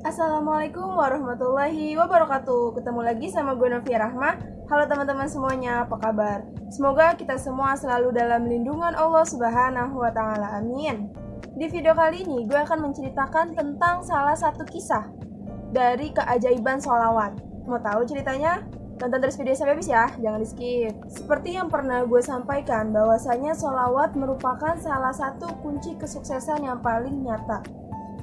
Assalamualaikum warahmatullahi wabarakatuh. Ketemu lagi sama gue Novia Rahma. Halo teman-teman semuanya, apa kabar? Semoga kita semua selalu dalam lindungan Allah Subhanahu wa Ta'ala. Amin. Di video kali ini gue akan menceritakan tentang salah satu kisah dari keajaiban sholawat. Mau tahu ceritanya? Tonton terus video sampai habis ya, jangan di skip. Seperti yang pernah gue sampaikan, bahwasanya sholawat merupakan salah satu kunci kesuksesan yang paling nyata.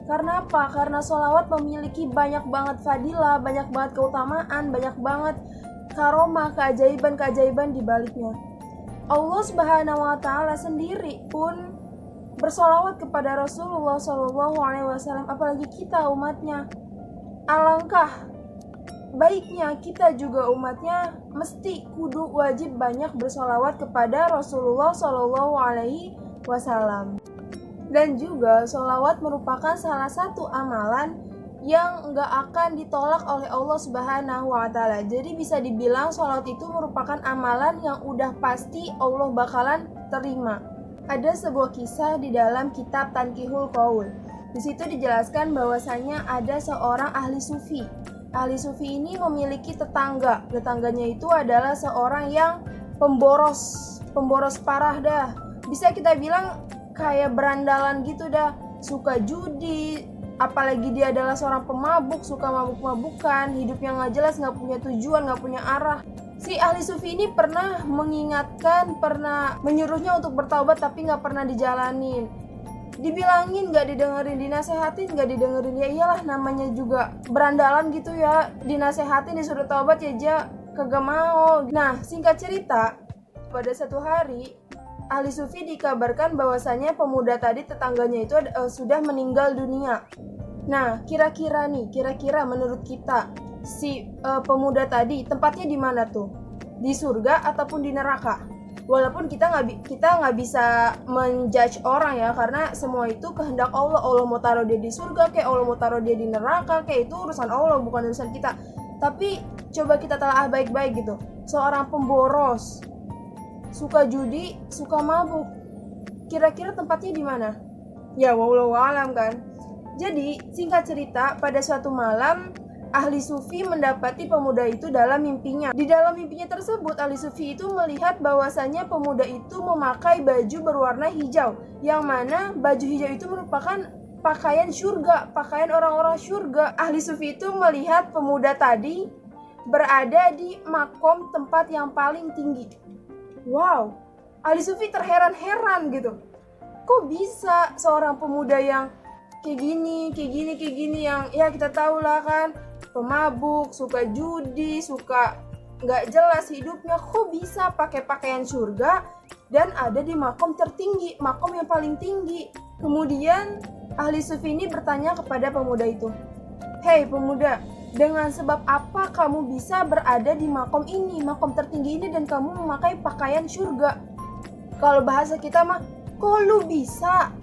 Karena apa? Karena sholawat memiliki banyak banget fadilah, banyak banget keutamaan, banyak banget karomah, keajaiban-keajaiban di baliknya. Allah Subhanahu wa Ta'ala sendiri pun bersolawat kepada Rasulullah SAW, apalagi kita umatnya. Alangkah baiknya kita juga umatnya mesti kudu wajib banyak bersolawat kepada Rasulullah SAW. Dan juga sholawat merupakan salah satu amalan yang nggak akan ditolak oleh Allah Subhanahu wa Ta'ala. Jadi bisa dibilang sholawat itu merupakan amalan yang udah pasti Allah bakalan terima. Ada sebuah kisah di dalam kitab Tankihul Qaul. Di situ dijelaskan bahwasanya ada seorang ahli sufi. Ahli sufi ini memiliki tetangga. Tetangganya itu adalah seorang yang pemboros parah dah. Bisa kita bilang kayak berandalan gitu dah, suka judi, apalagi dia adalah seorang pemabuk, suka mabuk-mabukan, hidupnya nggak jelas, nggak punya tujuan, nggak punya arah. Si ahli sufi ini pernah mengingatkan, pernah menyuruhnya untuk bertaubat, tapi nggak pernah dijalanin. Dibilangin nggak didengerin, dinasehatin nggak didengerin. Ya iyalah, namanya juga berandalan gitu ya, dinasehatin disuruh taubat ya aja kagak mau. Nah, singkat cerita, pada satu hari ahli sufi dikabarkan bahwasanya pemuda tadi, tetangganya itu sudah meninggal dunia. Nah, kira-kira menurut kita si pemuda tadi tempatnya di mana tuh? Di surga ataupun di neraka? Walaupun kita nggak bisa menjudge orang ya, karena semua itu kehendak Allah. Allah mau taruh dia di surga, kayak Allah mau taruh dia di neraka, kayak itu urusan Allah, bukan urusan kita. Tapi coba kita telah baik-baik gitu. Seorang pemboros, suka judi, suka mabuk, kira-kira tempatnya di mana? Ya wallahu alam kan. Jadi singkat cerita, pada suatu malam ahli sufi mendapati pemuda itu dalam mimpinya. Di dalam mimpinya tersebut, ahli sufi itu melihat bahwasanya pemuda itu memakai baju berwarna hijau, yang mana baju hijau itu merupakan pakaian surga, pakaian orang-orang surga. Ahli sufi itu melihat pemuda tadi berada di makom tempat yang paling tinggi. Wow, ahli sufi terheran-heran gitu. Kok bisa seorang pemuda yang kayak gini yang ya kita tahu lah kan, pemabuk, suka judi, suka nggak jelas hidupnya, kok bisa pakai pakaian surga dan ada di makom tertinggi, makom yang paling tinggi. Kemudian ahli sufi ini bertanya kepada pemuda itu, "Hei pemuda, dengan sebab apa kamu bisa berada di makom ini, makom tertinggi ini, dan kamu memakai pakaian surga?" Kalau bahasa kita mah, kok lu bisa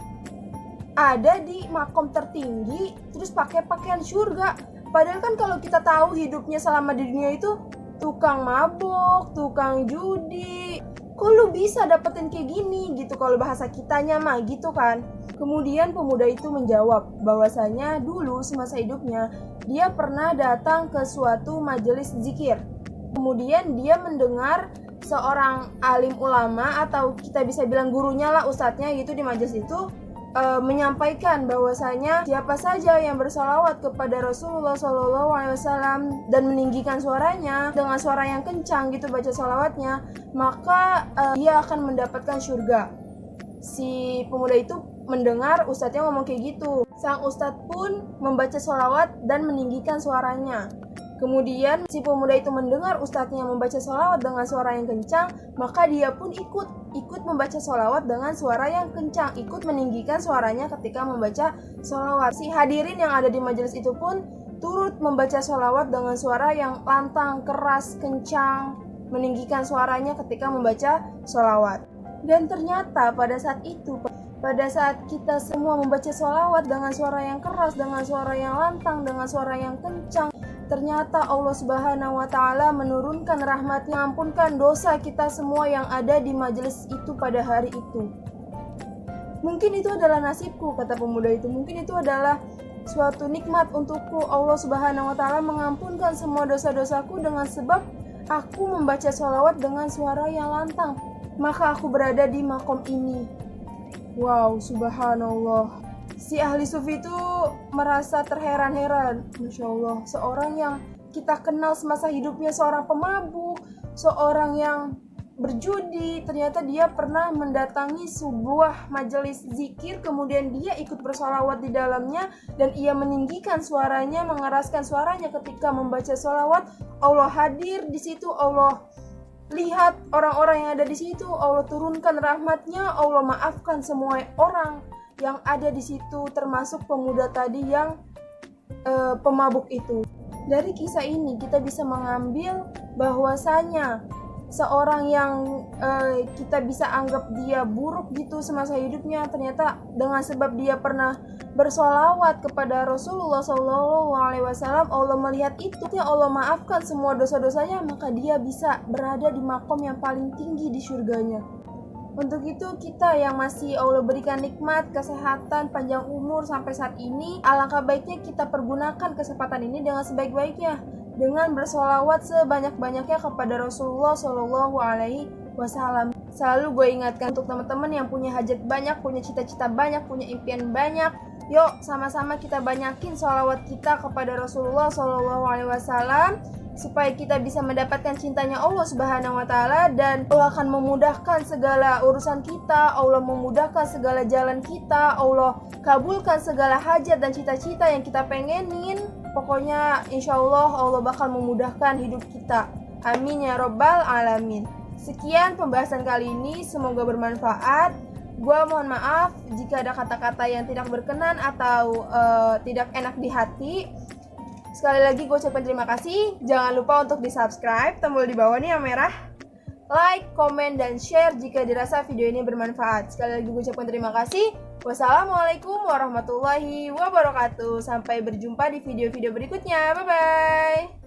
ada di makom tertinggi terus pakai pakaian surga? Padahal kan kalau kita tahu hidupnya selama di dunia itu tukang mabuk, tukang judi, kok lu bisa dapetin kayak gini gitu, kalau bahasa kitanya mah gitu kan. Kemudian pemuda itu menjawab bahwasanya dulu semasa hidupnya dia pernah datang ke suatu majelis zikir. Kemudian dia mendengar seorang alim ulama, atau kita bisa bilang gurunya lah, ustadznya gitu di majelis itu, menyampaikan bahwasanya siapa saja yang bersolawat kepada Rasulullah SAW dan meninggikan suaranya dengan suara yang kencang gitu baca solawatnya, maka dia akan mendapatkan surga. Si pemuda itu mendengar ustadznya ngomong kayak gitu. Sang ustadz pun membaca sholawat dan meninggikan suaranya. Kemudian si pemuda itu mendengar ustadznya membaca sholawat dengan suara yang kencang, maka dia pun ikut membaca sholawat dengan suara yang kencang, ikut meninggikan suaranya ketika membaca sholawat. Si hadirin yang ada di majelis itu pun turut membaca sholawat dengan suara yang lantang, keras, kencang, meninggikan suaranya ketika membaca sholawat. Dan ternyata pada saat itu, pada saat kita semua membaca sholawat dengan suara yang keras, dengan suara yang lantang, dengan suara yang kencang, ternyata Allah Subhanahu wa Ta'ala menurunkan rahmat-Nya, mengampunkan dosa kita semua yang ada di majelis itu pada hari itu. Mungkin itu adalah nasibku, kata pemuda itu. Mungkin itu adalah suatu nikmat untukku. Allah Subhanahu wa Ta'ala mengampunkan semua dosa-dosaku dengan sebab aku membaca sholawat dengan suara yang lantang, maka aku berada di makom ini. Wow, subhanallah. Si ahli sufi itu merasa terheran-heran. Masya Allah, seorang yang kita kenal semasa hidupnya seorang pemabuk, seorang yang berjudi, ternyata dia pernah mendatangi sebuah majelis zikir, kemudian dia ikut bersolawat di dalamnya, dan ia meninggikan suaranya, mengeraskan suaranya ketika membaca solawat. Allah hadir di situ, Allah lihat orang-orang yang ada di situ, Allah turunkan rahmatnya, Allah maafkan semua orang yang ada di situ, termasuk pemuda tadi yang pemabuk itu. Dari kisah ini kita bisa mengambil bahwasanya seorang yang kita bisa anggap dia buruk gitu semasa hidupnya, ternyata dengan sebab dia pernah bersolawat kepada Rasulullah SAW, Allah melihat itu, Allah maafkan semua dosa-dosanya, maka dia bisa berada di makom yang paling tinggi di surganya. Untuk itu kita yang masih Allah berikan nikmat, kesehatan, panjang umur sampai saat ini, alangkah baiknya kita pergunakan kesempatan ini dengan sebaik-baiknya, dengan bersolawat sebanyak-banyaknya kepada Rasulullah SAW. Selalu gue ingatkan untuk teman-teman yang punya hajat banyak, punya cita-cita banyak, punya impian banyak, yuk sama-sama kita banyakin sholawat kita kepada Rasulullah SAW, supaya kita bisa mendapatkan cintanya Allah Subhanahu wa Ta'ala, dan Allah akan memudahkan segala urusan kita, Allah memudahkan segala jalan kita, Allah kabulkan segala hajat dan cita-cita yang kita pengenin. Pokoknya insya Allah Allah bakal memudahkan hidup kita. Amin ya Rabbal Alamin. Sekian pembahasan kali ini, semoga bermanfaat. Gua mohon maaf jika ada kata-kata yang tidak berkenan atau tidak enak di hati. Sekali lagi gue ucapkan terima kasih. Jangan lupa untuk di subscribe, tombol di bawah nih yang merah, like, komen, dan share jika dirasa video ini bermanfaat. Sekali lagi gue ucapkan terima kasih. Wassalamualaikum warahmatullahi wabarakatuh. Sampai berjumpa di video-video berikutnya. Bye-bye.